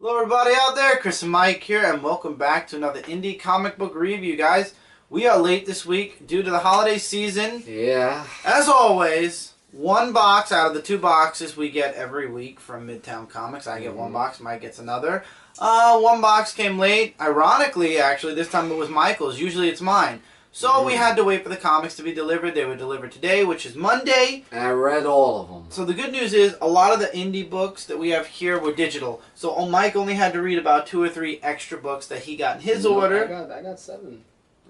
Hello everybody out there, Chris and Mike here, and welcome back to another indie comic book review, guys. We are late this week due to the holiday season. Yeah. As always, one box out of the two boxes we get every week from Midtown Comics. I get one box, Mike gets another. One box came late. Ironically, actually, this time it was Michael's. Usually it's mine. So we had to wait for the comics to be delivered. They were delivered today, which is Monday. And I read all of them. So the good news is a lot of the indie books that we have here were digital. So Mike only had to read about 2 or 3 extra books that he got in his order. I got 7.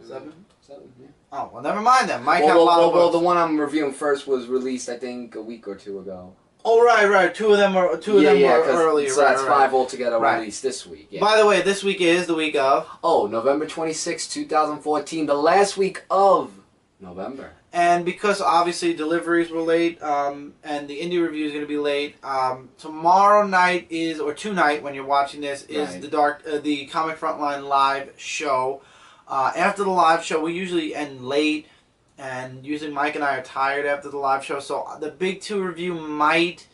7? 7, yeah. Oh, well, never mind then. Mike had a lot of books. Well, the one I'm reviewing first was released, I think, a week or 2 ago. Oh, right. 2 of them were earlier. So that's 5 altogether released this week. Yeah. By the way, this week is the week of... Oh, November 26, 2014, the last week of November. And because obviously deliveries were late, and the indie review is going to be late, tomorrow night is, or tonight when you're watching this, is the Comic Frontline live show. After the live show, we usually end late. And usually Mike and I are tired after the live show, so the Big 2 review might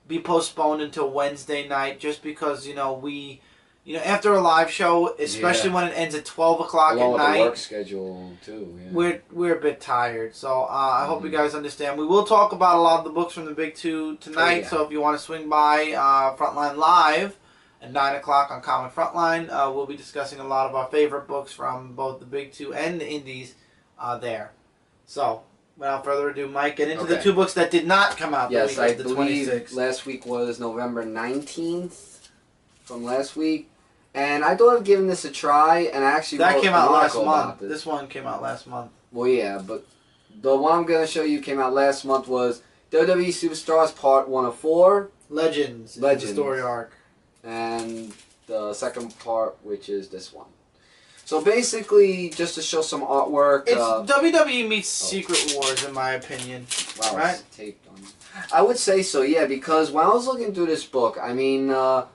be postponed until Wednesday night, just because after a live show, especially when it ends at 12 o'clock at night, with the work schedule too. Yeah. We're a bit tired, so I hope you guys understand. We will talk about a lot of the books from the Big 2 tonight, so if you want to swing by Frontline Live at 9 o'clock on Comic Frontline, we'll be discussing a lot of our favorite books from both the Big 2 and the indies there. So, without further ado, Mike, get into the 2 books that did not come out the week of the 26th. Believe last week was November 19th from last week. And I thought of giving this a try, and I actually that came out last month. This one came out last month. Well, yeah, but the one I'm going to show you came out last month was WWE Superstars Part 1 of 4. Legends. The story arc. And the second part, which is this one. So basically, just to show some artwork... It's WWE meets Secret Wars, in my opinion. Wow, right? It's taped on. I would say so, yeah, because when I was looking through this book, I mean, I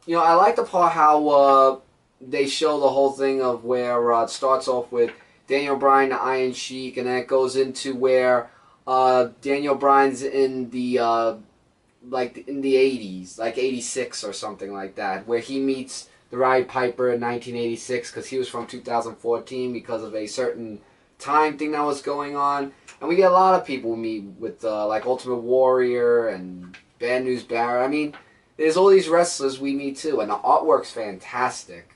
like the part how they show the whole thing of where it starts off with Daniel Bryan, the Iron Sheik, and then it goes into where Daniel Bryan's in the, in the 80s, like 86 or something like that, where he meets... the Roddy Piper in 1986, because he was from 2014 because of a certain time thing that was going on. And we get a lot of people we meet with like Ultimate Warrior and Bad News Barrett. I mean, there's all these wrestlers we meet too, and the artwork's fantastic.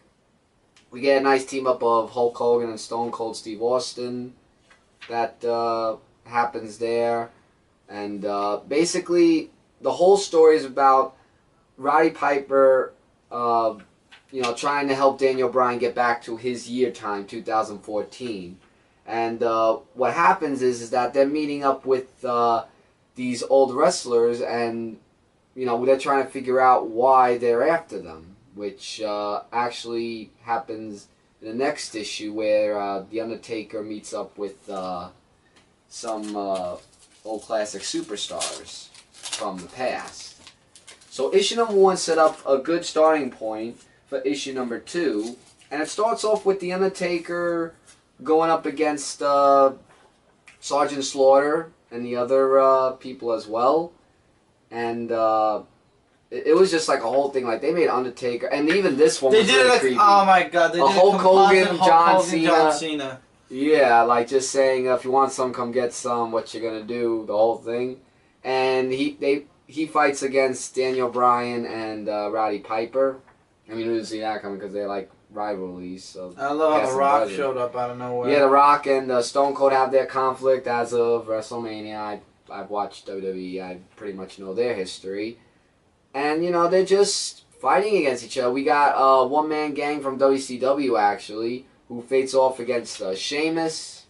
We get a nice team up of Hulk Hogan and Stone Cold Steve Austin that happens there. And basically, the whole story is about Roddy Piper... trying to help Daniel Bryan get back to his year time, 2014. And what happens is that they're meeting up with these old wrestlers, and, they're trying to figure out why they're after them, which actually happens in the next issue where The Undertaker meets up with some old classic superstars from the past. So issue number 1 set up a good starting point for issue number 2, and it starts off with The Undertaker going up against Sergeant Slaughter and the other people as well, and it was just like a whole thing. Like, they made Undertaker, and even this one was really creepy. Oh my god, they did Hulk Hogan, John Cena. Yeah, like just saying, if you want some, come get some. What you gonna do? The whole thing, and he fights against Daniel Bryan and Roddy Piper. I mean, we didn't see that coming because they're like rivalries. So I love how The Rock showed up out of nowhere. Yeah, The Rock and Stone Cold have their conflict as of WrestleMania. I've watched WWE. I pretty much know their history. And, they're just fighting against each other. We got a one-man gang from WCW, actually, who faces off against Sheamus.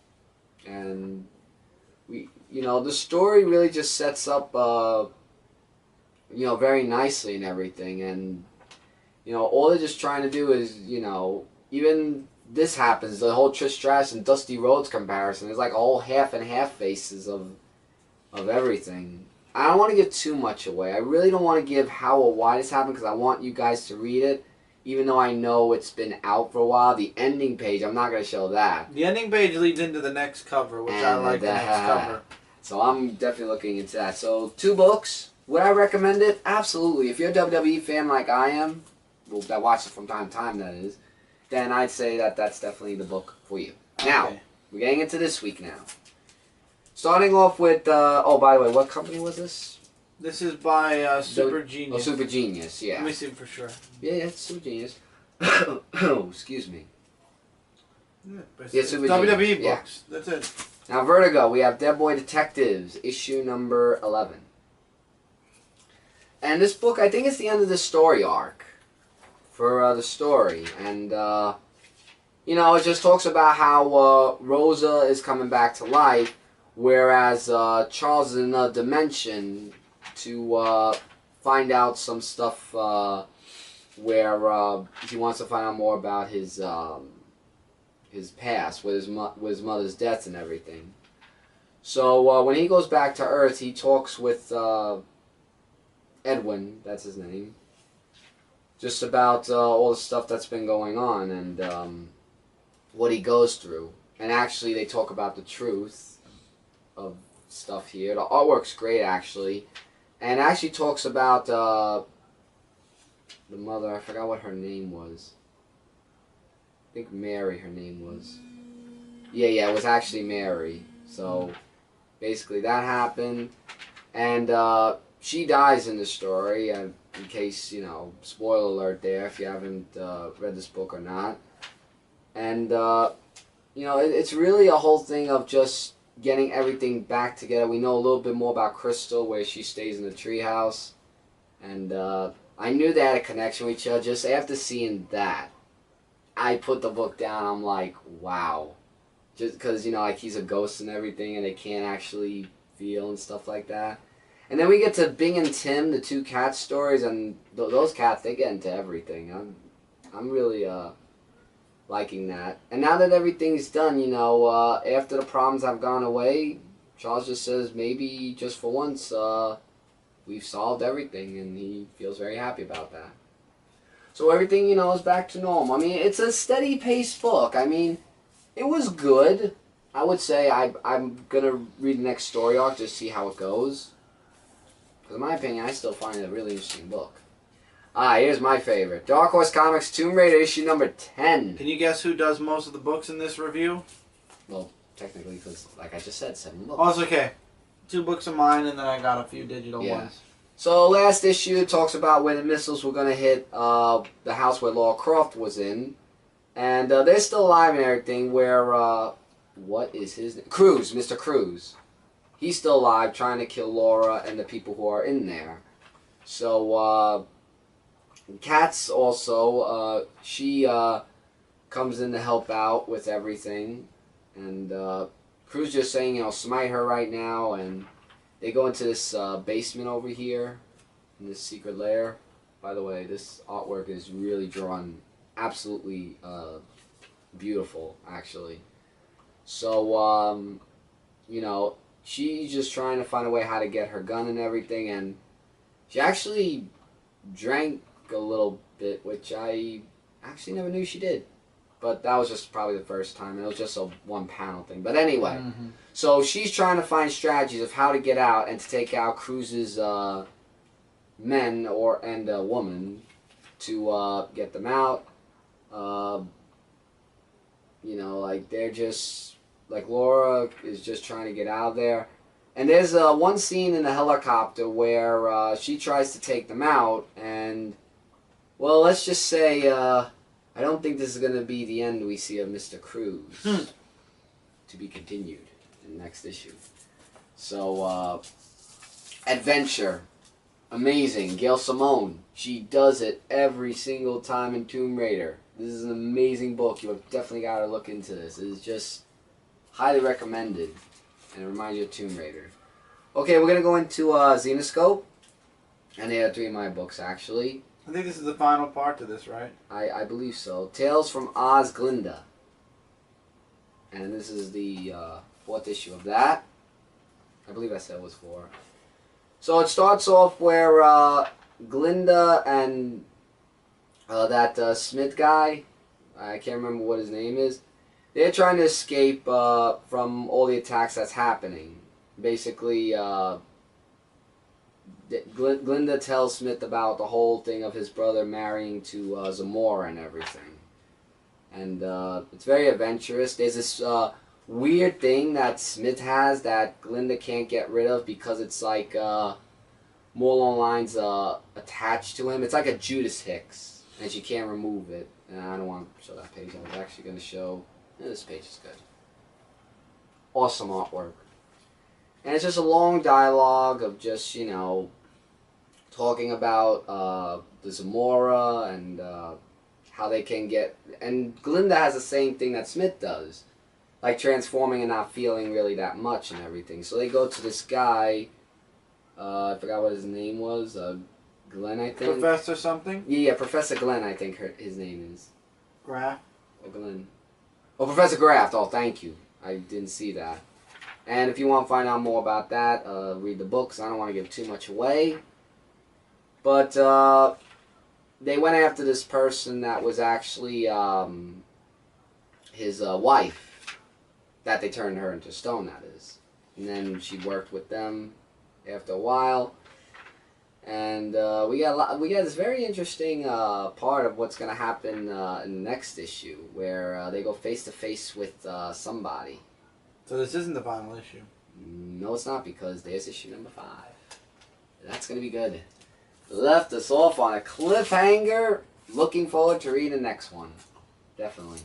And, the story really just sets up, very nicely and everything. And... all they're just trying to do is, even this happens, the whole Trish Stratus and Dusty Rhodes comparison. There's like a whole half and half faces of everything. I don't want to give too much away. I really don't want to give how or why this happened because I want you guys to read it, even though I know it's been out for a while. The ending page, I'm not going to show that. The ending page leads into the next cover, which I like the next cover. So I'm definitely looking into that. So 2 books. Would I recommend it? Absolutely. If you're a WWE fan like I am, that watch it from time to time, that is, then I'd say that that's definitely the book for you. Now, we're getting into this week now. Starting off with, oh, by the way, what company was this? This is by Super Genius. Oh, Super Genius, yeah. Let me see for sure. Yeah, it's Super Genius. Oh, excuse me. Yeah, Super WWE books. Yeah. That's it. Now, Vertigo, we have Deadboy Detectives, issue number 11. And this book, I think it's the end of the story arc for the story. And, you know, it just talks about how Rosa is coming back to life, whereas Charles is in a dimension to find out some stuff where he wants to find out more about his past, with his mother's death and everything. So when he goes back to Earth, he talks with Edwin, that's his name, just about all the stuff that's been going on and what he goes through. And actually, they talk about the truth of stuff here. The artwork's great, actually. And actually talks about the mother. I forgot what her name was. I think Mary, her name was. Yeah, it was actually Mary. So, basically that happened. And she dies in the story, in case, you know, spoiler alert there if you haven't read this book or not. And, you know, it's really a whole thing of just getting everything back together. We know a little bit more about Crystal, where she stays in the treehouse. And I knew they had a connection with each other. Just after seeing that, I put the book down. I'm like, wow. Just because, you know, like he's a ghost and everything, and they can't actually feel and stuff like that. And then we get to Bing and Tim, the two cat stories, and those cats, they get into everything. I'm really liking that. And now that everything's done, you know, after the problems have gone away, Charles just says, maybe just for once, we've solved everything, and he feels very happy about that. So everything, you know, is back to normal. I mean, it's a steady-paced book. I mean, it was good. I would say I'm going to read the next story arc just to see how it goes. Because in my opinion, I still find it a really interesting book. Here's my favorite. Dark Horse Comics Tomb Raider issue number 10. Can you guess who does most of the books in this review? Well, technically, because, like I just said, 7 books. Oh, it's okay. 2 books of mine, and then I got a few digital ones. So, last issue talks about where the missiles were going to hit the house where Lara Croft was in. And they're still alive and everything, where, what is his name? Cruz, Mr. Cruz. He's still alive, trying to kill Laura and the people who are in there. So, Kat's also, she comes in to help out with everything. And Cruz just saying, you know, smite her right now. And they go into this basement over here, in this secret lair. By the way, this artwork is really drawn absolutely beautiful, actually. So, you know, she's just trying to find a way how to get her gun and everything, and she actually drank a little bit, which I actually never knew she did. But that was just probably the first time, and it was just a one-panel thing. But anyway, so she's trying to find strategies of how to get out and to take out Cruz's men and a woman to get them out. You know, like they're just, like Laura is just trying to get out of there. And there's one scene in the helicopter where she tries to take them out, and, well, let's just say, I don't think this is going to be the end we see of Mr. Cruz. To be continued in the next issue. So, Adventure. Amazing. Gail Simone. She does it every single time in Tomb Raider. This is an amazing book. You have definitely got to look into this. It is just highly recommended. And it reminds you of Tomb Raider. Okay, we're going to go into Zenoscope. And they are 3 of my books, actually. I think this is the final part to this, right? I believe so. Tales from Oz Glinda. And this is the 4th issue of that. I believe I said it was 4. So it starts off where Glinda and that Smith guy, I can't remember what his name is, they're trying to escape from all the attacks that's happening. Basically, Glinda tells Smith about the whole thing of his brother marrying to Zamora and everything. And it's very adventurous. There's this weird thing that Smith has that Glinda can't get rid of because it's like more along lines attached to him. It's like a Judas Hicks, and she can't remove it. And I don't want to show that page. I was actually going to show... this page is good. Awesome artwork. And it's just a long dialogue of just, you know, talking about the Zamora and how they can get... And Glinda has the same thing that Smith does. Like transforming and not feeling really that much and everything. So they go to this guy... I forgot what his name was. Glenn, I think. Professor something? Yeah, Professor Glenn, I think his name is. Graff? Or Glenn. Oh, Professor Graff. Oh, thank you. I didn't see that. And if you want to find out more about that, read the books. I don't want to give too much away. But they went after this person that was actually his wife. That they turned her into stone, that is. And then she worked with them after a while. And we got this very interesting part of what's going to happen in the next issue, where they go face to face with somebody. So this isn't the final issue. No, it's not, because there's issue number 5. That's going to be good. Left us off on a cliffhanger. Looking forward to reading the next one. Definitely.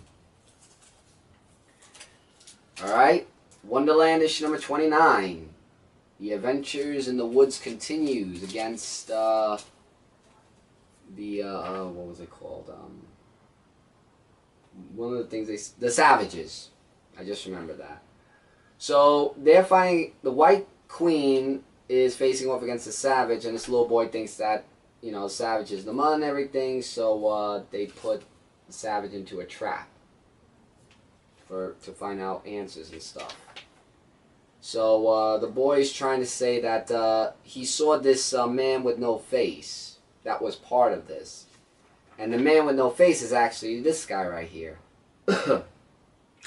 Alright. Wonderland issue number 29. The Adventures in the Woods continues against what was it called? One of the things the Savages. I just remember that. So they're fighting. The White Queen is facing off against the Savage, and this little boy thinks that, you know, Savage is the mud and everything. So they put the Savage into a trap to find out answers and stuff. So the boy's trying to say that he saw this man with no face that was part of this. And the man with no face is actually this guy right here. I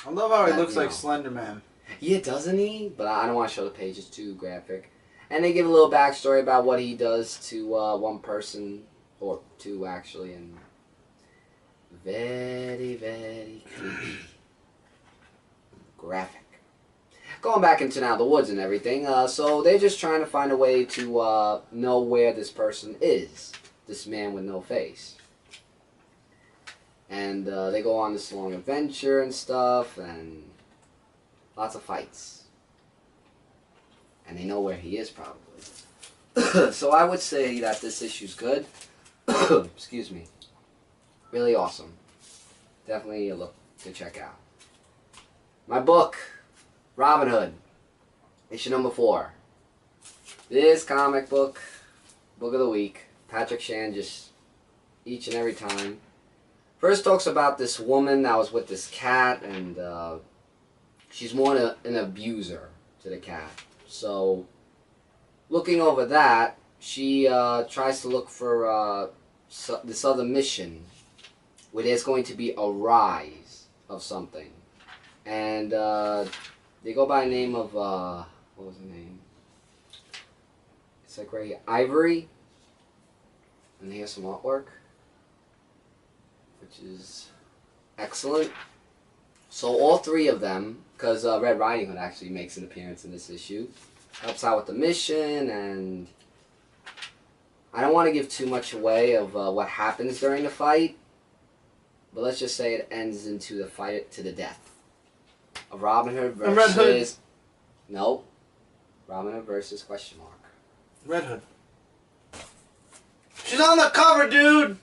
love how he looks like Slender Man. Yeah, doesn't he? But I don't want to show the page, it's too graphic. And they give a little backstory about what he does to one person, or two actually, and very, very creepy. Graphic. Going back into now the woods and everything, so they're just trying to find a way to know where this person is, this man with no face. And they go on this long adventure and stuff, and lots of fights. And they know where he is, probably. So I would say that this issue's good. Excuse me. Really awesome. Definitely a look to check out. My book, Robin Hood, issue number 4. This comic book of the week, Patrick Shan, just each and every time. First talks about this woman that was with this cat, and she's more an abuser to the cat. So, looking over that, she tries to look for this other mission where there's going to be a rise of something. And they go by the name of, what was the name? It's like right here, Ivory. And here's some artwork, which is excellent. So all 3 of them, because Red Riding Hood actually makes an appearance in this issue, helps out with the mission, and I don't want to give too much away of what happens during the fight, but let's just say it ends into the fight to the death. Of Robin Hood versus... Red Hood. Nope. Robin Hood versus question mark. Red Hood. She's on the cover, dude!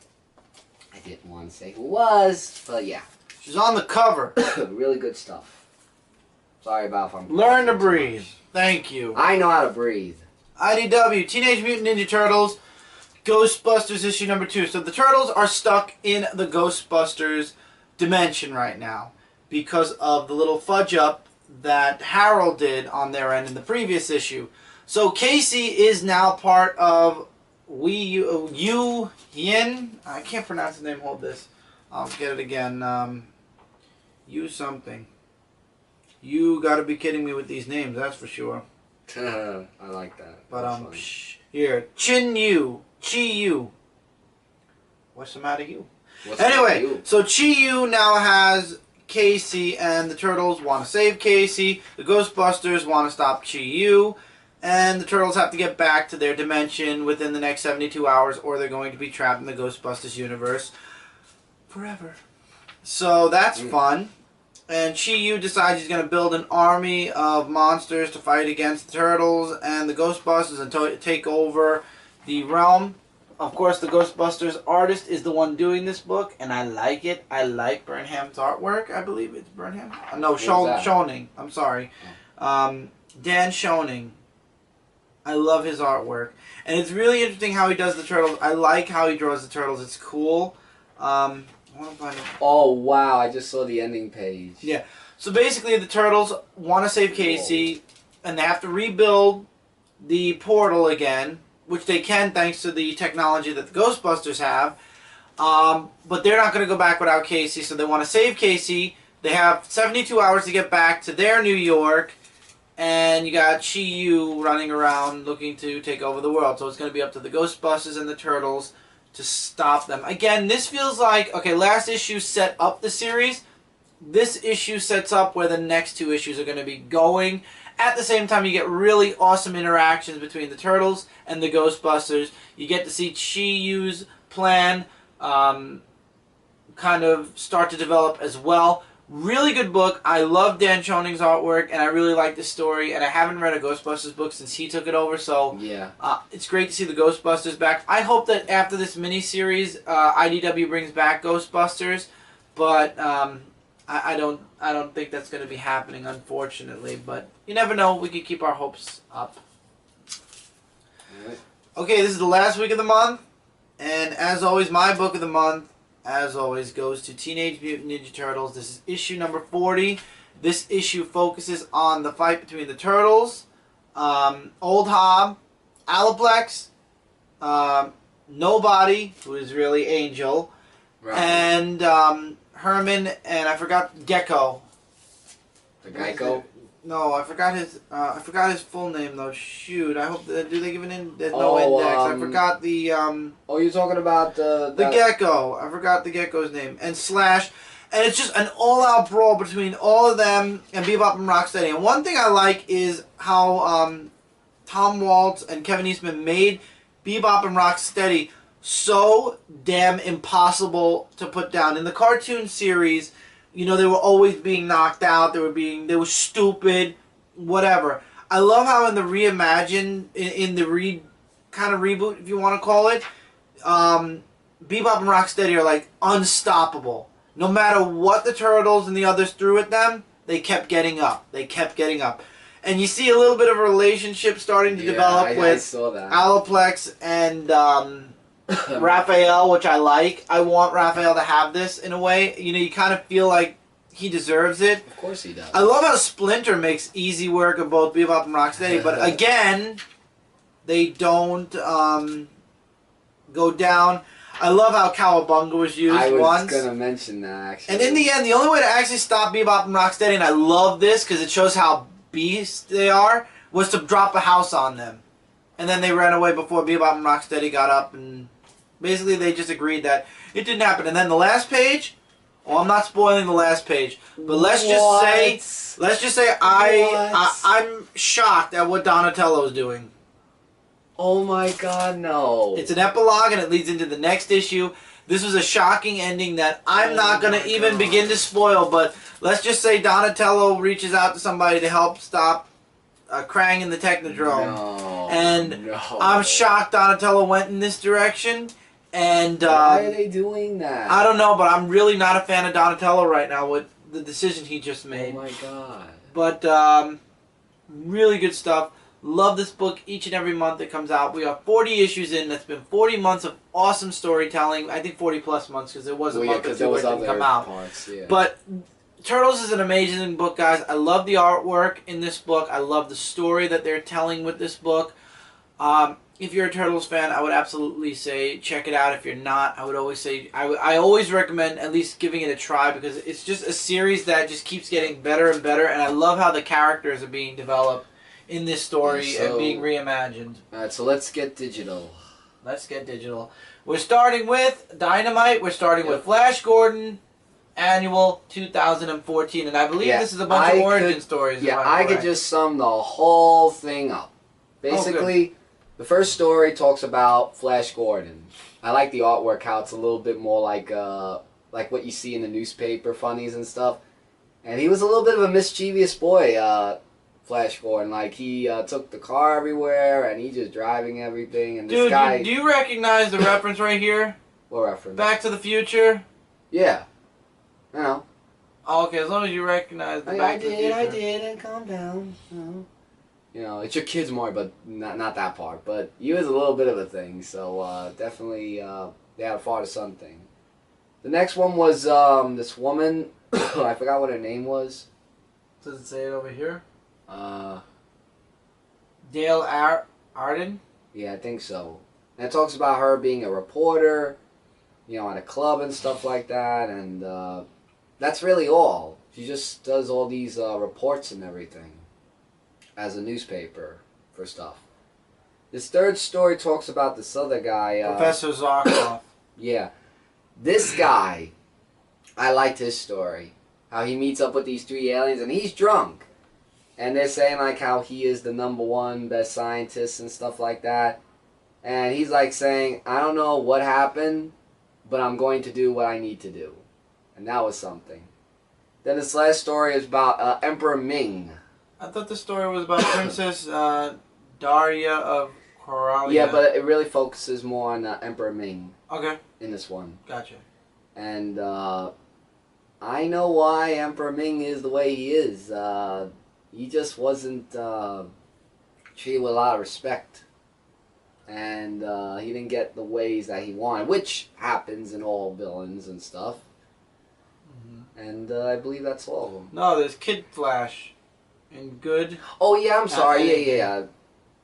I didn't want to say who was, but yeah. She's on the cover. Really good stuff. Sorry about if I'm... Learn to breathe. Thank you. I know how to breathe. IDW, Teenage Mutant Ninja Turtles, Ghostbusters issue number 2. So the Turtles are stuck in the Ghostbusters dimension right now because of the little fudge up that Harold did on their end in the previous issue. So Casey is now part of Yu Yin. I can't pronounce the name. Hold this. I'll get it again. You something. You gotta be kidding me with these names, that's for sure. I like that. But here. Chi-Yu. What's the matter, you? Anyway, so Chi-Yu now has Casey, and the Turtles want to save Casey. The Ghostbusters want to stop Chi-Yu. And the Turtles have to get back to their dimension within the next 72 hours, or they're going to be trapped in the Ghostbusters universe forever. So that's fun. And Chi-Yu decides he's going to build an army of monsters to fight against the Turtles and the Ghostbusters and take over the realm. Of course, the Ghostbusters artist is the one doing this book, and I like it. I like Burnham's artwork. I believe it's Burnham. No, Schoening. I'm sorry. Dan Schoening. I love his artwork. And it's really interesting how he does the Turtles. I like how he draws the Turtles. It's cool. Oh, wow. I just saw the ending page. Yeah. So basically, the Turtles want to save Casey, and they have to rebuild the portal again, which they can thanks to the technology that the Ghostbusters have. But they're not going to go back without Casey, so they want to save Casey. They have 72 hours to get back to their New York. And you got Chi-Yu running around looking to take over the world. So it's going to be up to the Ghostbusters and the Turtles to stop them. Again, this feels like, okay, last issue set up the series. This issue sets up where the next two issues are going to be going. At the same time, you get really awesome interactions between the Turtles and the Ghostbusters. You get to see Chi-Yu's plan kind of start to develop as well. Really good book. I love Dan Schoening's artwork, and I really like the story. And I haven't read a Ghostbusters book since he took it over, so yeah, it's great to see the Ghostbusters back. I hope that after this miniseries, IDW brings back Ghostbusters, but I don't think that's going to be happening, unfortunately. But you never know. We could keep our hopes up. Right. Okay, this is the last week of the month, and as always, my book of the month, as always, goes to Teenage Mutant Ninja Turtles. This is issue number 40. This issue focuses on the fight between the Turtles, Old Hob, Aliplex, Nobody, who is really Angel, right, and Herman, and I forgot Gecko. The Gecko? No, I forgot his full name though. Shoot, I hope that, do they give there's no index. I forgot the Oh, you're talking about the Gecko. I forgot the Gecko's name. And Slash, and it's just an all-out brawl between all of them and Bebop and Rocksteady. And one thing I like is how Tom Waltz and Kevin Eastman made Bebop and Rocksteady so damn impossible to put down. In the cartoon series, you know, they were always being knocked out. They were stupid, whatever. I love how in the reimagined, in the kind of reboot, if you want to call it, Bebop and Rocksteady are like unstoppable. No matter what the Turtles and the others threw at them, they kept getting up. They kept getting up. And you see a little bit of a relationship starting to develop with Aliplex and Raphael, which I like. I want Raphael to have this in a way. You know, you kind of feel like he deserves it. Of course he does. I love how Splinter makes easy work of both Bebop and Rocksteady, but again, they don't go down. I love how Cowabunga was used once. I was going to mention that, actually. And in the end, the only way to actually stop Bebop and Rocksteady, and I love this because it shows how beast they are, was to drop a house on them. And then they ran away before Bebop and Rocksteady got up, and basically they just agreed that it didn't happen. And then the last page, well, I'm not spoiling the last page, but let's just say I'm shocked at what Donatello's doing. Oh my God, no. It's an epilogue and it leads into the next issue. This was a shocking ending that I'm not going to even begin to spoil, but let's just say Donatello reaches out to somebody to help stop Krang in the Technodrome. No, and I'm shocked Donatello went in this direction. And why are they doing that? I don't know, but I'm really not a fan of Donatello right now with the decision he just made. Oh my God. But really good stuff. Love this book each and every month it comes out. We are 40 issues in. That's been 40 months of awesome storytelling. I think 40 plus months because there was a month or two where it didn't come out. But Turtles is an amazing book, guys. I love the artwork in this book. I love the story that they're telling with this book. If you're a Turtles fan, I would absolutely say check it out. If you're not, I would always say I always recommend at least giving it a try because it's just a series that just keeps getting better and better. And I love how the characters are being developed in this story and being reimagined. Alright, so let's get digital. Let's get digital. We're starting with Dynamite. We're starting with Flash Gordon Annual 2014. And I believe this is a bunch of origin stories. Yeah, I could just sum the whole thing up. Basically, the first story talks about Flash Gordon. I like the artwork, how it's a little bit more like what you see in the newspaper funnies and stuff. And he was a little bit of a mischievous boy, Flash Gordon. Like, he took the car everywhere, and he's just driving everything. And this guy... do you recognize the reference right here? What reference? Back to the Future? Yeah. I know. Oh, okay, as long as you recognize the Back to the Future. I did, and calm down. You know, it's your kids more, but not that part. But he was a little bit of a thing, so definitely they had a father-son thing. The next one was this woman. I forgot what her name was. Does it say it over here? Dale Arden? Yeah, I think so. And it talks about her being a reporter, you know, at a club and stuff like that, and that's really all. She just does all these reports and everything as a newspaper for stuff. This third story talks about this other guy. Professor Zarkov. Yeah. This guy, I liked his story. How he meets up with these 3 aliens, and he's drunk. And they're saying, like, how he is the #1 best scientist and stuff like that. And he's, like, saying, I don't know what happened, but I'm going to do what I need to do. And that was something. Then this last story is about Emperor Ming. I thought the story was about Princess Daria of Coralia. Yeah, but it really focuses more on Emperor Ming. Okay. In this one. Gotcha. And I know why Emperor Ming is the way he is. He just wasn't treated with a lot of respect. And he didn't get the ways that he wanted, which happens in all villains and stuff. And I believe that's all of them. No, there's Kid Flash. And Good. Oh, yeah, I'm sorry. Yeah.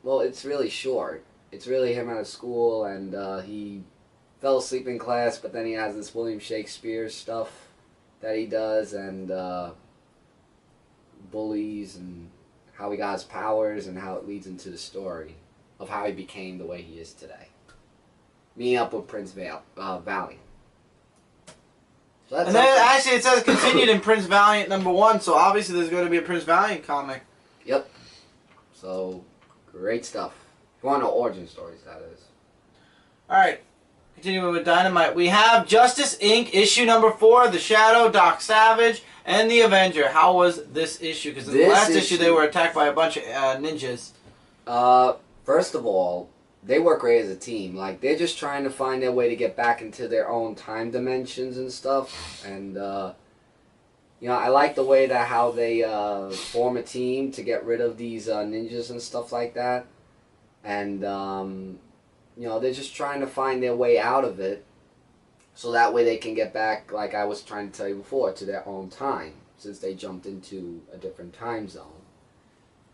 Well, it's really short. It's really him out of school, and he fell asleep in class, but then he has this William Shakespeare stuff that he does, and bullies, and how he got his powers, and how it leads into the story of how he became the way he is today. Meeting up with Prince Valiant. So and then actually it says continued in Prince Valiant #1, so obviously there's going to be a Prince Valiant comic. Yep. So, great stuff. If you want to know origin stories, that is. Alright, continuing with Dynamite. We have Justice Inc. issue #4, The Shadow, Doc Savage, and the Avenger. How was this issue? Because in the last issue they were attacked by a bunch of ninjas. First of all, they work great as a team. Like, they're just trying to find their way to get back into their own time dimensions and stuff. And, you know, I like the way that how they form a team to get rid of these ninjas and stuff like that. And, you know, they're just trying to find their way out of it. So that way they can get back, like I was trying to tell you before, to their own time. Since they jumped into a different time zone.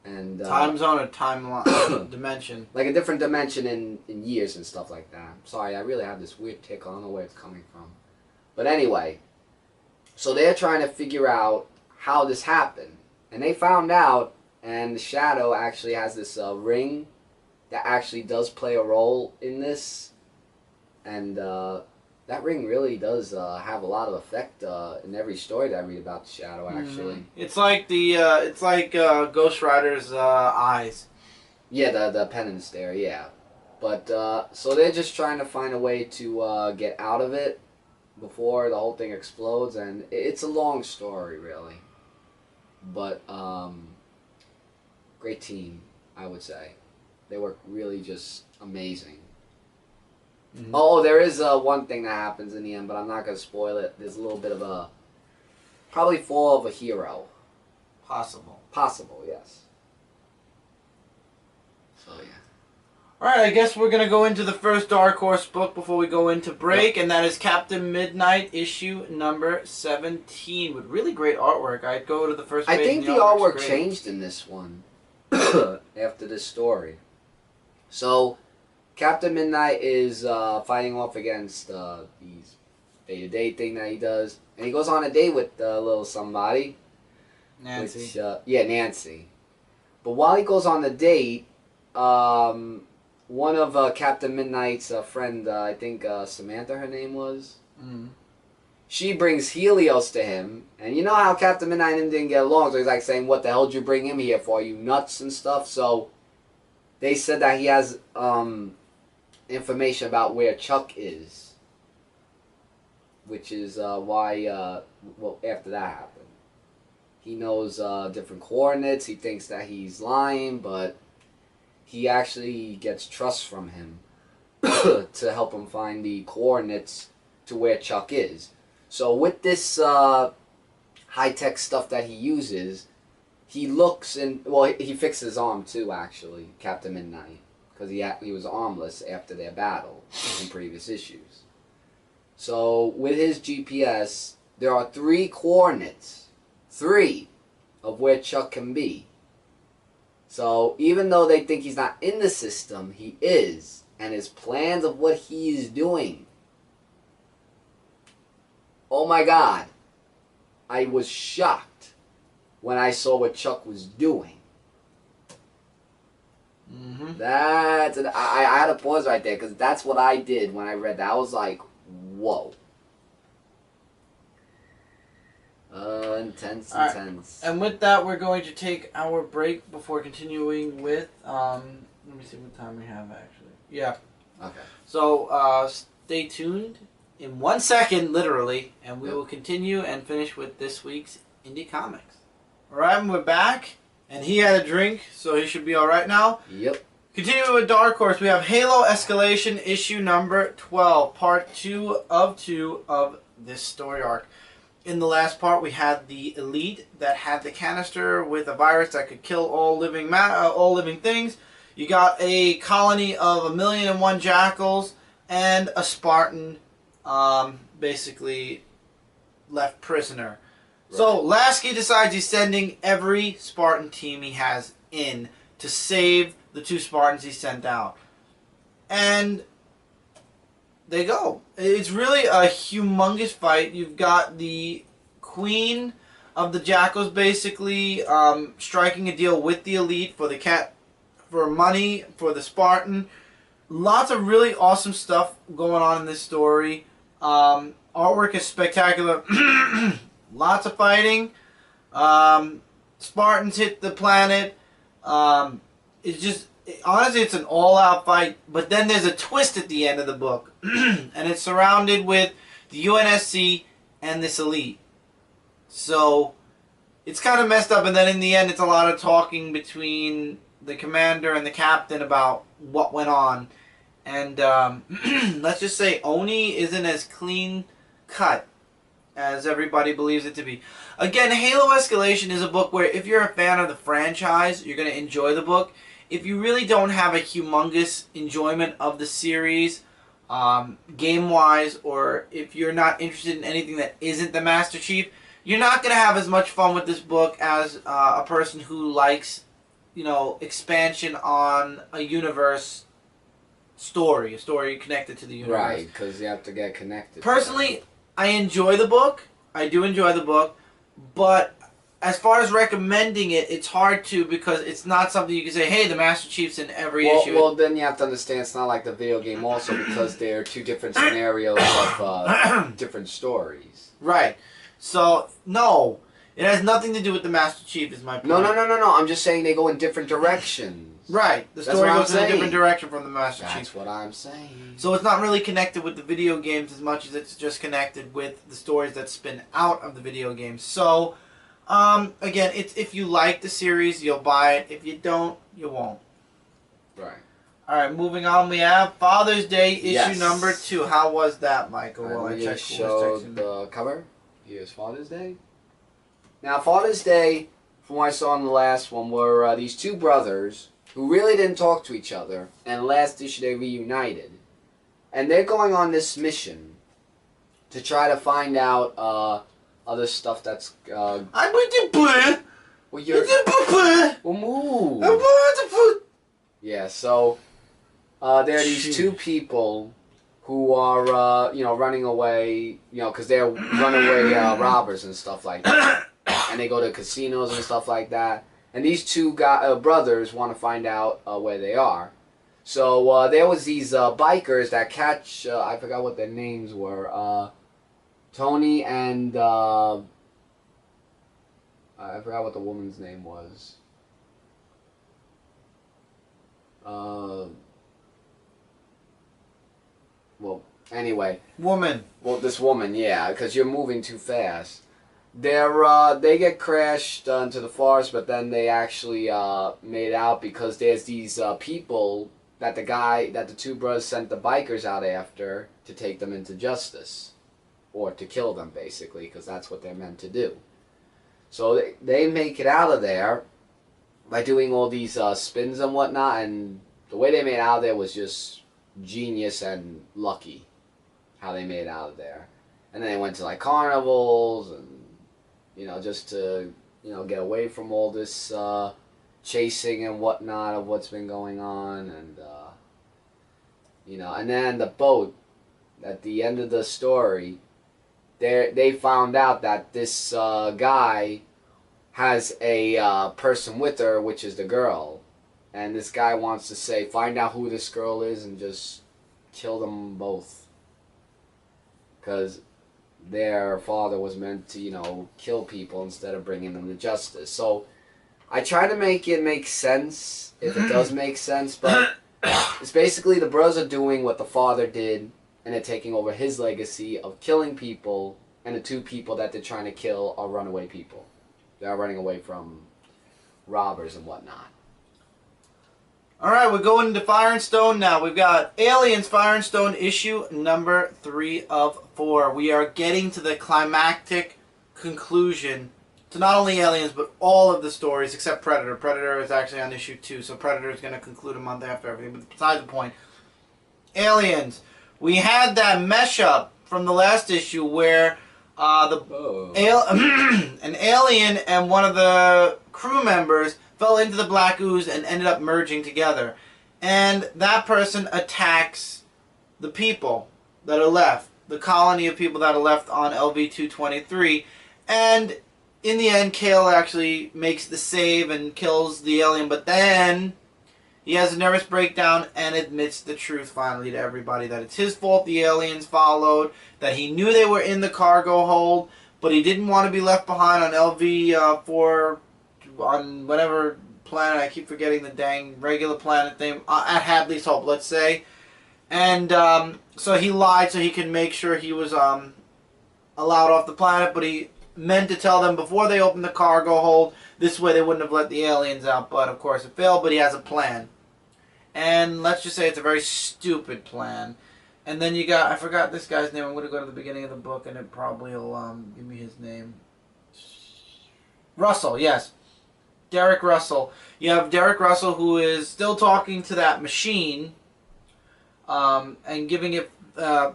And time zone or timeline dimension? Like a different dimension in years and stuff like that. Sorry, I really have this weird tickle. I don't know where it's coming from. But anyway, so they're trying to figure out how this happened. And they found out, and the Shadow actually has this ring that actually does play a role in this. And that ring really does have a lot of effect in every story that I read about the Shadow, actually. It's like Ghost Rider's eyes. Yeah, the penance there, yeah. But, so they're just trying to find a way to get out of it before the whole thing explodes, and it's a long story, really. But, great team, I would say. They work really just amazing. Mm-hmm. Oh, there is one thing that happens in the end, but I'm not going to spoil it. There's a little bit of a... Probably fall of a hero. Possible. Possible, yes. So, yeah. Alright, I guess we're going to go into the first Dark Horse book before we go into break, and that is Captain Midnight, issue #17, with really great artwork. I'd go to the first page. I think the artwork changed in this one after this story. So... Captain Midnight is fighting off against these day-to-day thing that he does. And he goes on a date with little somebody. Nancy. Which, yeah, Nancy. But while he goes on the date, one of Captain Midnight's friend, I think Samantha, her name was. Mm. She brings Helios to him, and you know how Captain Midnight and him didn't get along, so he's like saying, "What the hell did you bring him here for? You nuts and stuff." So they said that he has information about where Chuck is, which is why. Well, after that happened, he knows different coordinates. He thinks that he's lying, but he actually gets trust from him to help him find the coordinates to where Chuck is. So with this high-tech stuff that he uses, he looks and, well, he fixed his arm too, actually, Captain Midnight, because he was armless after their battle in previous issues. So with his GPS, there are 3 coordinates, 3 of where Chuck can be. So even though they think he's not in the system, he is, and his plans of what he is doing. Oh my God, I was shocked when I saw what Chuck was doing. Mm-hmm. I had to pause right there because that's what I did when I read that. I was like, whoa. Intense. Right. And with that, we're going to take our break before continuing with, let me see what time we have actually. Yeah. Okay. So, stay tuned in 1 second, literally, and we will continue and finish with this week's Indie Comics. Alright, we're back, and he had a drink, so he should be alright now. Yep. Continuing with Dark Horse, we have Halo Escalation, issue number 12, part 2 of this story arc. In the last part, we had the Elite that had the canister with a virus that could kill all living things. You got a colony of 1,000,001 jackals and a Spartan, basically left prisoner. Right. So Lasky decides he's sending every Spartan team he has in to save the 2 Spartans he sent out. And they go. It's really a humongous fight. You've got the Queen of the Jackals basically striking a deal with the Elite for the for money for the Spartan. Lots of really awesome stuff going on in this story. Artwork is spectacular. Lots of fighting. Spartans hit the planet. It's just, honestly, it's an all-out fight. But then there's a twist at the end of the book. And it's surrounded with the UNSC and this Elite. So, it's kind of messed up. And then in the end, it's a lot of talking between the commander and the captain about what went on. And let's just say Oni isn't as clean cut as everybody believes it to be. Again, Halo Escalation is a book where if you're a fan of the franchise, you're going to enjoy the book. If you really don't have a humongous enjoyment of the series, game-wise, or if you're not interested in anything that isn't the Master Chief, you're not going to have as much fun with this book as a person who likes, expansion on a universe story, a story connected to the universe. Right, because you have to get connected. Personally, I enjoy the book. I do enjoy the book, but as far as recommending it, it's hard to because it's not something you can say, hey, the Master Chief's in every issue. Well, then you have to understand it's not like the video game also because they're 2 different scenarios of different stories. Right. So, no. It has nothing to do with the Master Chief, is my point. No. I'm just saying they go in different directions. Right. The story goes in a different direction from the Master Chief. That's what I'm saying. So it's not really connected with the video games as much as it's just connected with the stories that spin out of the video games. So, again, if you like the series, you'll buy it. If you don't, you won't. Right. Alright, moving on, we have Father's Day, issue number 2. How was that, Michael? Well, I just showed the cover. Here's Father's Day. Now, Father's Day, from what I saw in the last one, were these 2 brothers who really didn't talk to each other, and last issue they reunited. And they're going on this mission to try to find out other stuff that's... I'm going to put... Well, you're... Well, move! Yeah, so there are these 2 people who are, running away, because they're runaway robbers and stuff like that. And they go to casinos and stuff like that. And these two brothers want to find out where they are. So there was these bikers that catch, I forgot what their names were, Tony and, I forgot what the woman's name was. Well, anyway. Woman. Well, this woman, yeah, because you're moving too fast. They get crashed into the forest, but then they actually made out because there's these people that the two brothers sent the bikers out after to take them into justice. Or to kill them, basically, because that's what they're meant to do. So they make it out of there by doing all these spins and whatnot, and the way they made out of there was just genius and lucky, how they made out of there. And then they went to, like, carnivals, and, you know, just to, you know, get away from all this chasing and whatnot of what's been going on, and, you know, and then the boat, at the end of the story, they found out that this guy has a person with her, which is the girl. And this guy wants to find out who this girl is and just kill them both. Because their father was meant to, you know, kill people instead of bringing them to justice. So I try to make it make sense, if it does make sense, but it's basically the brothers are doing what the father did, and they're taking over his legacy of killing people, and the two people that they're trying to kill are runaway people. They're running away from robbers and whatnot. Alright, we're going into Fire and Stone now. We've got Aliens Fire and Stone issue number 3 of 4. We are getting to the climactic conclusion to not only Aliens, but all of the stories except Predator. Predator is actually on issue 2, so Predator is going to conclude a month after everything. But besides the point, Aliens. We had that mesh up from the last issue where an alien and one of the crew members fell into the black ooze and ended up merging together. And that person attacks the people that are left, the colony of people that are left on LV-223. And in the end, Kale actually makes the save and kills the alien, but then he has a nervous breakdown and admits the truth finally to everybody, that it's his fault the aliens followed, that he knew they were in the cargo hold, but he didn't want to be left behind on LV-4, on whatever planet, I keep forgetting the dang regular planet name, at Hadley's Hope, let's say. And so he lied so he could make sure he was allowed off the planet, but he meant to tell them before they opened the cargo hold. This way they wouldn't have let the aliens out, but of course it failed, but he has a plan. And let's just say it's a very stupid plan. And then you got, I forgot this guy's name. I'm going to go to the beginning of the book and it probably will give me his name. Russell, yes. Derek Russell. You have Derek Russell, who is still talking to that machine and giving it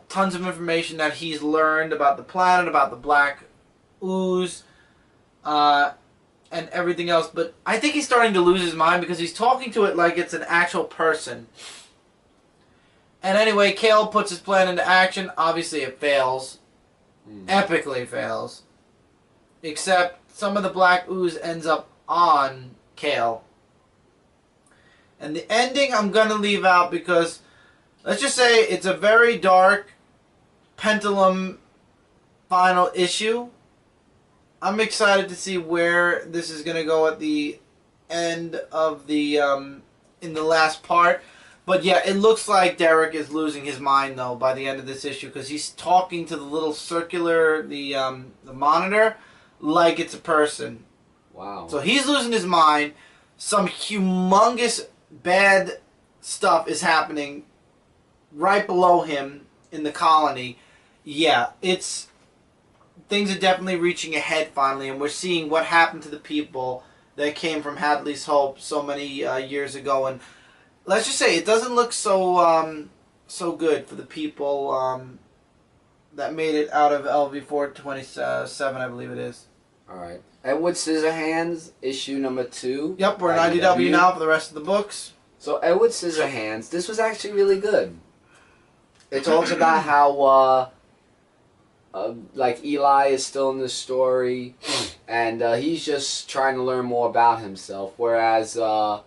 tons of information that he's learned about the planet, about the black ooze, and everything else. But I think he's starting to lose his mind because he's talking to it like it's an actual person. And anyway, Kale puts his plan into action. Obviously it fails. Epically fails. Except some of the black ooze ends up on Kale. And the ending I'm going to leave out because, let's just say, it's a very dark pendulum final issue. I'm excited to see where this is going to go at the end of the, in the last part. But yeah, it looks like Derek is losing his mind, though, by the end of this issue, because he's talking to the little circular, the monitor, like it's a person. Wow. So he's losing his mind. Some humongous bad stuff is happening right below him in the colony. Yeah, things are definitely reaching a head finally, and we're seeing what happened to the people that came from Hadley's Hope so many years ago. And let's just say it doesn't look so so good for the people that made it out of LV-427, I believe it is. All right. Edward Scissorhands, issue number 2. Yep, we're in IDW now for the rest of the books. So Edward Scissorhands, this was actually really good. It talks about how like Eli is still in the story, And he's just trying to learn more about himself. Whereas the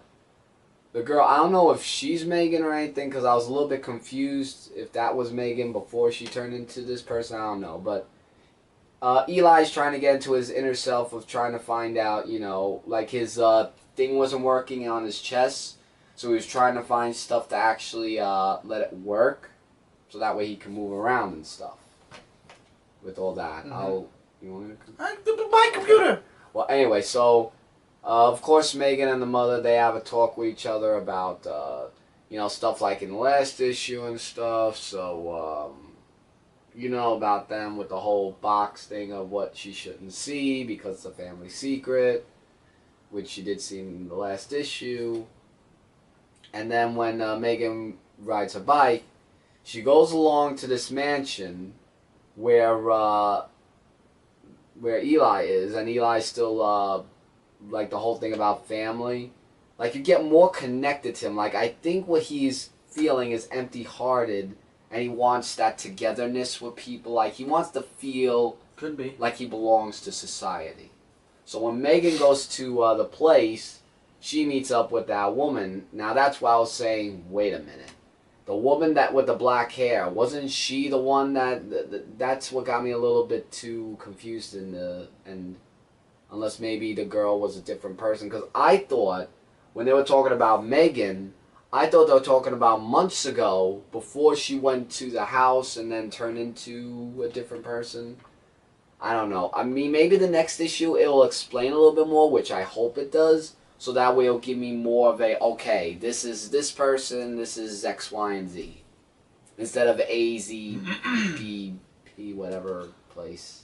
girl, I don't know if she's Megan or anything, because I was a little bit confused if that was Megan before she turned into this person. I don't know. But Eli's trying to get into his inner self of trying to find out, you know, like his thing wasn't working on his chest. So he was trying to find stuff to actually let it work. So that way he can move around and stuff. With all that. Mm-hmm. You want me to... My computer! Well, anyway, so... of course, Megan and the mother, they have a talk with each other about, you know, stuff like in the last issue and stuff. So, you know about them with the whole box thing of what she shouldn't see because it's a family secret, which she did see in the last issue. And then when Megan rides her bike, she goes along to this mansion where Eli is, and Eli's still... like the whole thing about family, like you get more connected to him. Like I think what he's feeling is empty-hearted, and he wants that togetherness with people. Like he wants to feel could be like he belongs to society. So when Megan goes to the place, she meets up with that woman. Now that's why I was saying, wait a minute, the woman that with the black hair, wasn't she the one that's what got me a little bit too confused in the and. Unless maybe the girl was a different person. Because I thought, when they were talking about Megan, I thought they were talking about months ago, before she went to the house and then turned into a different person. I don't know. I mean, maybe the next issue it will explain a little bit more, which I hope it does. So that way it'll give me more of a, okay, this is this person, this is X, Y, and Z. Instead of A, Z, P, whatever place.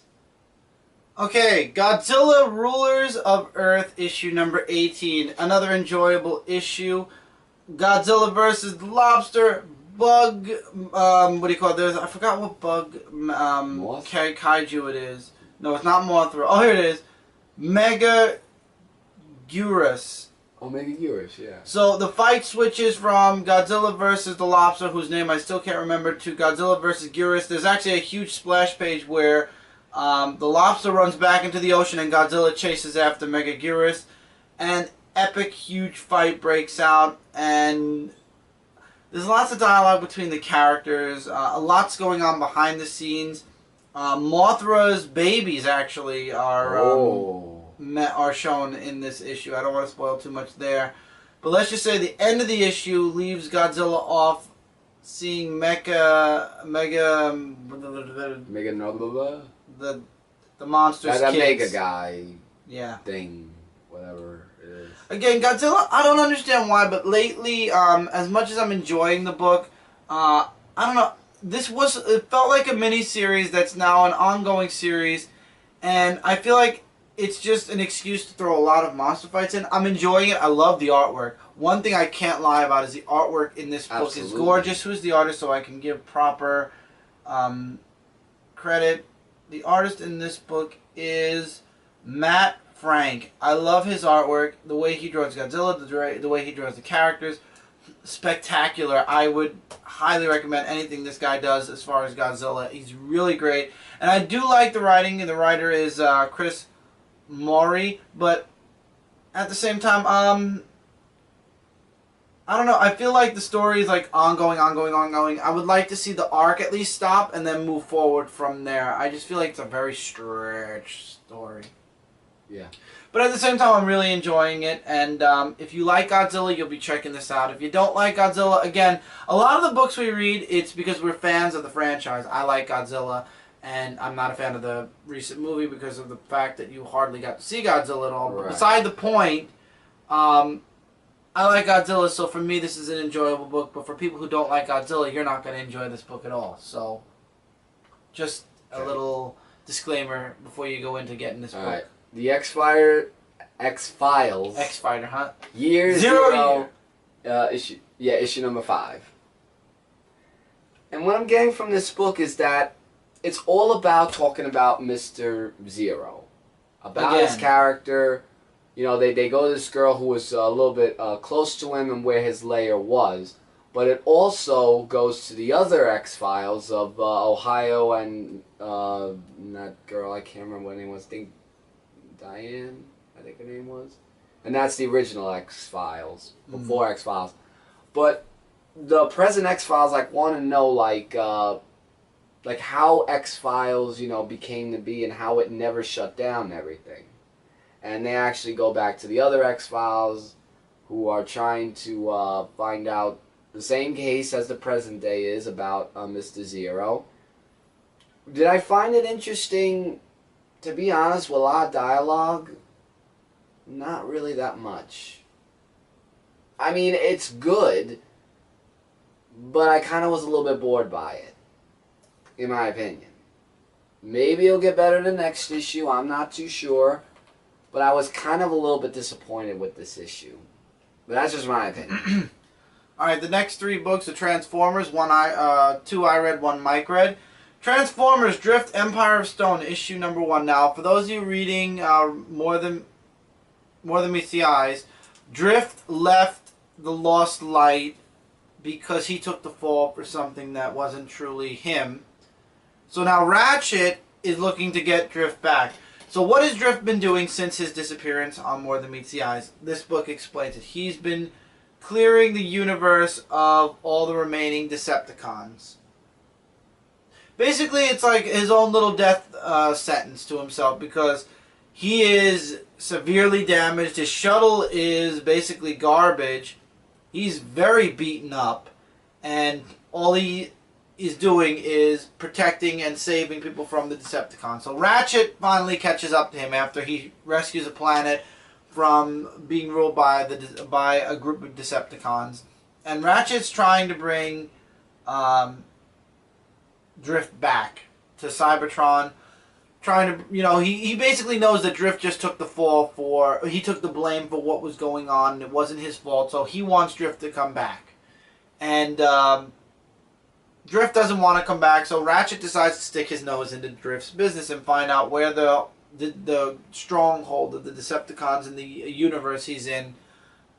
Okay, Godzilla Rulers of Earth, issue number 18. Another enjoyable issue. Godzilla versus the Lobster, Bug, what do you call it? I forgot what bug, kaiju it is. No, it's not Mothra. Oh, here it is. Mega Gurus. Oh, Mega Gurus, yeah. So the fight switches from Godzilla versus the Lobster, whose name I still can't remember, to Godzilla versus Gurus. There's actually a huge splash page where the lobster runs back into the ocean and Godzilla chases after Megagurus. And epic, huge fight breaks out. And there's lots of dialogue between the characters. A lot's going on behind the scenes. Mothra's babies actually are shown in this issue. I don't want to spoil too much there. But let's just say the end of the issue leaves Godzilla off seeing the monster's that kids. Mega guy yeah. thing, whatever it is. Again, Godzilla, I don't understand why, but lately, as much as I'm enjoying the book, I don't know, it felt like a mini-series that's now an ongoing series, and I feel like it's just an excuse to throw a lot of monster fights in. I'm enjoying it. I love the artwork. One thing I can't lie about is the artwork in this book is gorgeous. Who's the artist so I can give proper credit? The artist in this book is Matt Frank. I love his artwork. The way he draws Godzilla, the way he draws the characters, spectacular. I would highly recommend anything this guy does as far as Godzilla. He's really great. And I do like the writing, and the writer is Chris Mori, but at the same time, I don't know. I feel like the story is like ongoing. I would like to see the arc at least stop and then move forward from there. I just feel like it's a very stretched story. Yeah. But at the same time, I'm really enjoying it. And if you like Godzilla, you'll be checking this out. If you don't like Godzilla, again, a lot of the books we read, it's because we're fans of the franchise. I like Godzilla, and I'm not a fan of the recent movie because of the fact that you hardly got to see Godzilla at all. Right. But beside the point, I like Godzilla, so for me this is an enjoyable book, but for people who don't like Godzilla, you're not going to enjoy this book at all. So, just a little disclaimer before you go into getting this book. Right. The X-Fighter, huh? Year Zero. Issue number 5. And what I'm getting from this book is that it's all about talking about Mr. Zero. About his character. You know, they go to this girl who was a little bit close to him and where his lair was. But it also goes to the other X-Files of Ohio and that girl, I can't remember what her name was. Diane, I think her name was. And that's the original X-Files, before X-Files. But the present X-Files, like, want to know, like how X-Files, you know, became to be and how it never shut down and everything. And they actually go back to the other X-Files who are trying to find out the same case as the present day is about Mr. Zero. Did I find it interesting? To be honest, with a lot of dialogue, not really that much. I mean, it's good, but I kind of was a little bit bored by it, in my opinion. Maybe it'll get better the next issue, I'm not too sure, but I was kind of a little bit disappointed with this issue. But that's just my opinion. Alright, the next 3 books are Transformers, 2 I read, 1 Mike read. Transformers Drift Empire of Stone, issue number 1. Now, for those of you reading More Than Meets the Eyes, Drift left the Lost Light because he took the fall for something that wasn't truly him. So now Ratchet is looking to get Drift back. So what has Drift been doing since his disappearance on More Than Meets the Eyes? This book explains it. He's been clearing the universe of all the remaining Decepticons. Basically, it's like his own little death sentence to himself because he is severely damaged. His shuttle is basically garbage. He's very beaten up. And all he is doing is protecting and saving people from the Decepticons. So Ratchet finally catches up to him after he rescues a planet from being ruled by a group of Decepticons. And Ratchet's trying to bring Drift back to Cybertron, trying to, you know, he basically knows that Drift just took he took the blame for what was going on. It wasn't his fault, so he wants Drift to come back. And Drift doesn't want to come back, so Ratchet decides to stick his nose into Drift's business and find out where the stronghold of the Decepticons in the universe he's in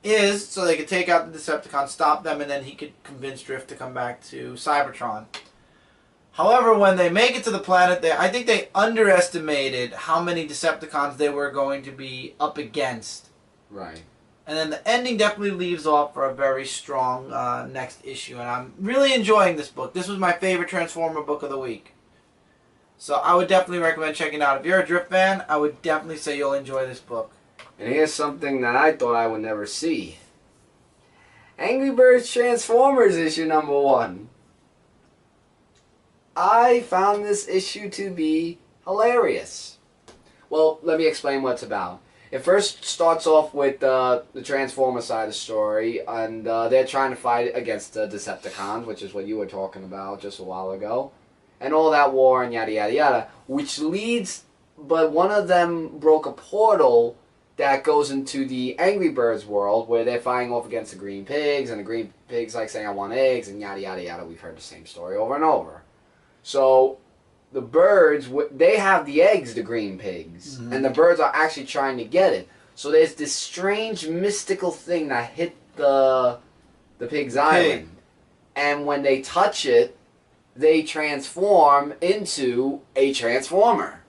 is, so they could take out the Decepticons, stop them, and then he could convince Drift to come back to Cybertron. However, when they make it to the planet, I think they underestimated how many Decepticons they were going to be up against. Right. And then the ending definitely leaves off for a very strong next issue. And I'm really enjoying this book. This was my favorite Transformer book of the week. So I would definitely recommend checking it out. If you're a Drift fan, I would definitely say you'll enjoy this book. And here's something that I thought I would never see. Angry Birds Transformers issue number 1. I found this issue to be hilarious. Well, let me explain what it's about. It first starts off with the Transformer side of the story, and they're trying to fight against the Decepticons, which is what you were talking about just a while ago, and all that war and yada yada yada, which leads, but one of them broke a portal that goes into the Angry Birds world, where they're fighting off against the Green Pigs, and the Green Pigs like saying, I want eggs, and yada yada yada. We've heard the same story over and over. So the birds, they have the eggs, the Green Pigs, and the birds are actually trying to get it. So there's this strange mystical thing that hit the Pigs Island, and when they touch it, they transform into a Transformer.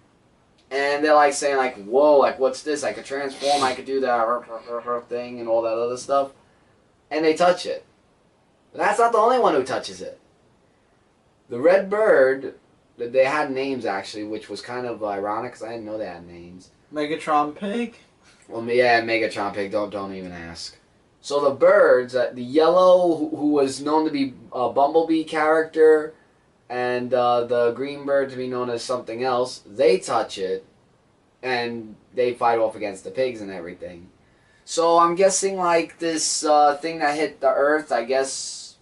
And they're like saying like, whoa, like what's this? I could transform, I could do that thing and all that other stuff. And they touch it. But that's not the only one who touches it. The Red Bird, they had names actually, which was kind of ironic because I didn't know they had names. Megatron Pig? Well, yeah, Megatron Pig, don't even ask. So the birds, the yellow, who was known to be a Bumblebee character, and the green bird to be known as something else, they touch it, and they fight off against the pigs and everything. So I'm guessing like this thing that hit the Earth, I guess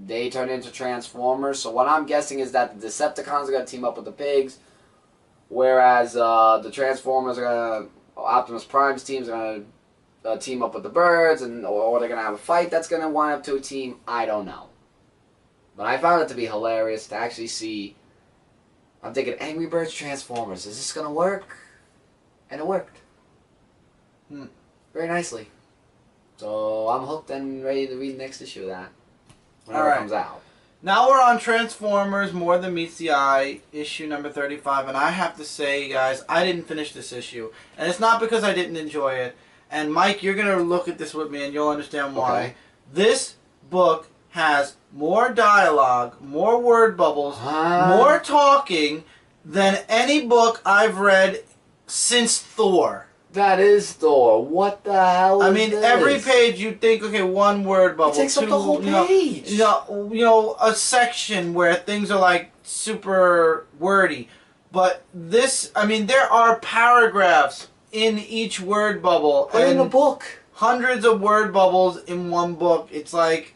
they turn into Transformers. So what I'm guessing is that the Decepticons are going to team up with the pigs, whereas the Transformers are going to, Optimus Prime's teams are going to team up with the birds, and or they're going to have a fight that's going to wind up to a team. I don't know. But I found it to be hilarious to actually see. I'm thinking, Angry Birds Transformers, is this going to work? And it worked. Very nicely. So I'm hooked and ready to read the next issue of that whenever it comes out. Now we're on Transformers More Than Meets the Eye, issue number 35, and I have to say, guys, I didn't finish this issue. And it's not because I didn't enjoy it. And Mike, you're going to look at this with me and you'll understand why. Okay. This book has more dialogue, more word bubbles, more talking than any book I've read since Thor. That is Thor. What the hell is this? Every page you'd think, okay, one word bubble. It takes up the whole page. You know, a section where things are like super wordy. But this, there are paragraphs in each word bubble. Put in a book. Hundreds of word bubbles in one book. It's like,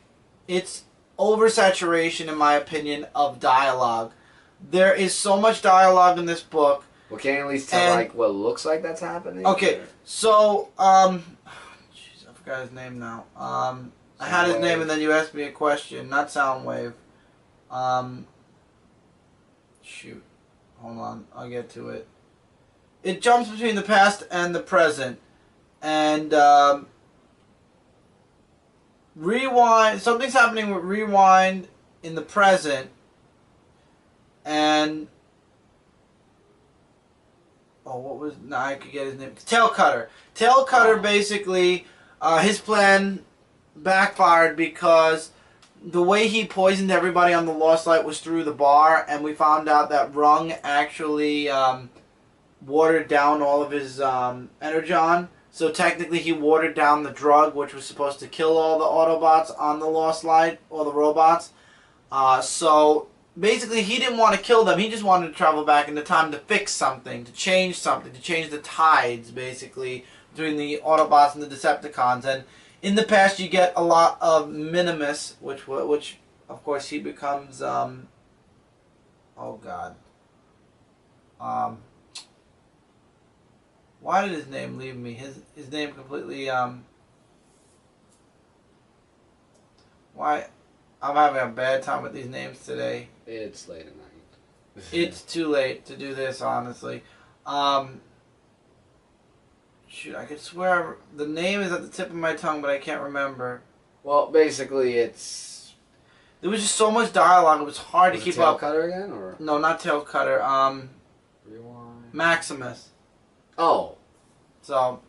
it's oversaturation, in my opinion, of dialogue. There is so much dialogue in this book. Well, can you at least tell, like, what looks like that's happening? Okay, so, jeez, I forgot his name now. I had his name and then you asked me a question, not Soundwave. Shoot. Hold on, I'll get to it. It jumps between the past and the present. And, Rewind, something's happening with Rewind in the present. And... oh, what was... no, I could get his name. Tailcutter. Tailcutter, basically, his plan backfired because the way he poisoned everybody on the Lost Light was through the bar, and we found out that Rung actually watered down all of his energon. So technically he watered down the drug, which was supposed to kill all the Autobots on the Lost Light, all the robots. So... basically, he didn't want to kill them. He just wanted to travel back into time to fix something, to change the tides, basically, between the Autobots and the Decepticons. And in the past, you get a lot of Minimus, which of course, he becomes, oh, God. Why did his name leave me? His name completely, why... I'm having a bad time with these names today. It's late at night. It's too late to do this, honestly. Shoot, I could swear the name is at the tip of my tongue, but I can't remember. Well, basically, it's... there was just so much dialogue, it was hard to keep up. Tailcutter again, or...? No, not Tailcutter. Rewind. Maximus. Oh. So...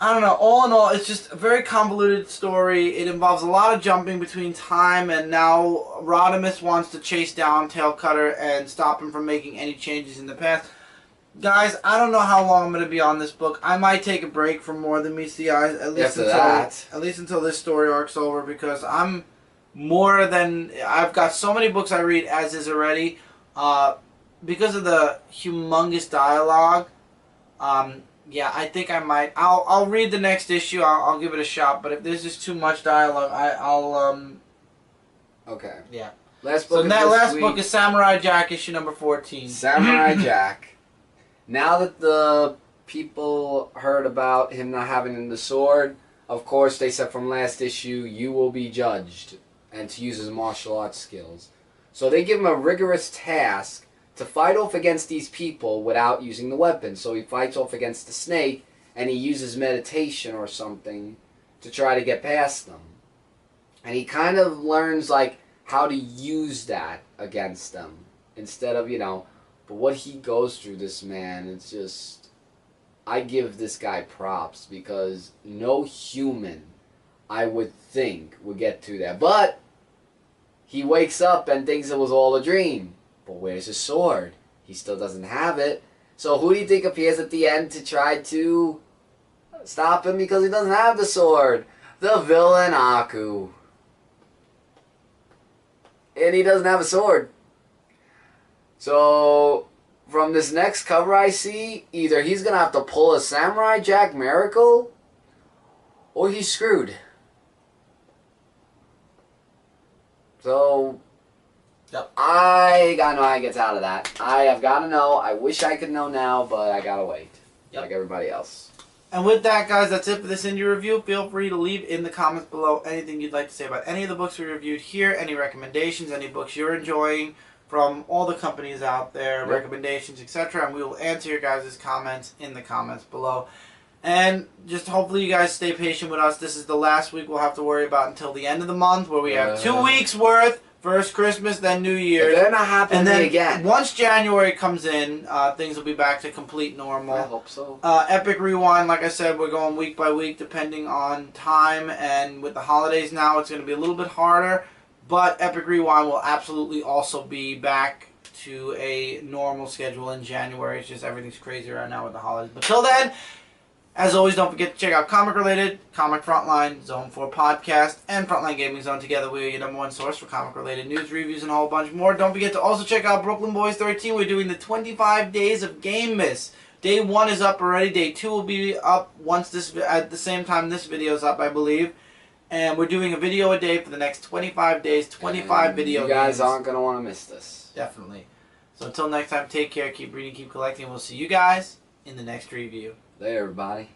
I don't know, all in all, it's just a very convoluted story. It involves a lot of jumping between time, and now Rodimus wants to chase down Tailcutter and stop him from making any changes in the past. Guys, I don't know how long I'm going to be on this book. I might take a break from More Than Meets the Eye, at least until this story arc's over, because I've got so many books I read as is already. Because of the humongous dialogue, yeah, I think I might. I'll read the next issue. I'll give it a shot. But if there's just too much dialogue, I'll okay. Yeah. Last book. So that last book is Samurai Jack, issue number 14. Samurai Jack. Now that the people heard about him not having the sword, of course they said from last issue, you will be judged and to use his martial arts skills. So they give him a rigorous task to fight off against these people without using the weapon. So he fights off against the snake, and he uses meditation or something to try to get past them. And he kind of learns, like, how to use that against them instead of, but what he goes through, this man, it's just... I give this guy props because no human, I would think, would get through that. But he wakes up and thinks it was all a dream. But where's his sword? He still doesn't have it. So who do you think appears at the end to try to stop him because he doesn't have the sword? The villain Aku. And he doesn't have a sword. So from this next cover I see, either he's going to have to pull a Samurai Jack miracle, or he's screwed. So... yep. I gotta know how he gets out of that. I have gotta know. I wish I could know now, but I gotta wait. Yep. Like everybody else. And with that, guys, that's it for this indie review. Feel free to leave in the comments below anything you'd like to say about any of the books we reviewed here, any recommendations, any books you're enjoying from all the companies out there, recommendations, etc. And we will answer your guys' comments in the comments below. And just hopefully you guys stay patient with us. This is the last week we'll have to worry about until the end of the month, where we have 2 weeks worth. First Christmas, then New Year's. They're not happening again. Once January comes in, things will be back to complete normal. I hope so. Epic Rewind, like I said, we're going week by week depending on time. And with the holidays now, it's going to be a little bit harder. But Epic Rewind will absolutely also be back to a normal schedule in January. It's just everything's crazy right now with the holidays. But till then, as always, don't forget to check out Comic Related, Comic Frontline, Zone 4 Podcast, and Frontline Gaming Zone. Together, we are your #1 source for comic-related news, reviews, and a whole bunch more. Don't forget to also check out Brooklyn Boys 13. We're doing the 25 days of Game Miss. Day 1 is up already. Day 2 will be up at the same time this video is up, I believe. And we're doing a video a day for the next 25 days, 25 video games. You guys aren't going to want to miss this. Definitely. So until next time, take care, keep reading, keep collecting, and we'll see you guys in the next review. There, everybody.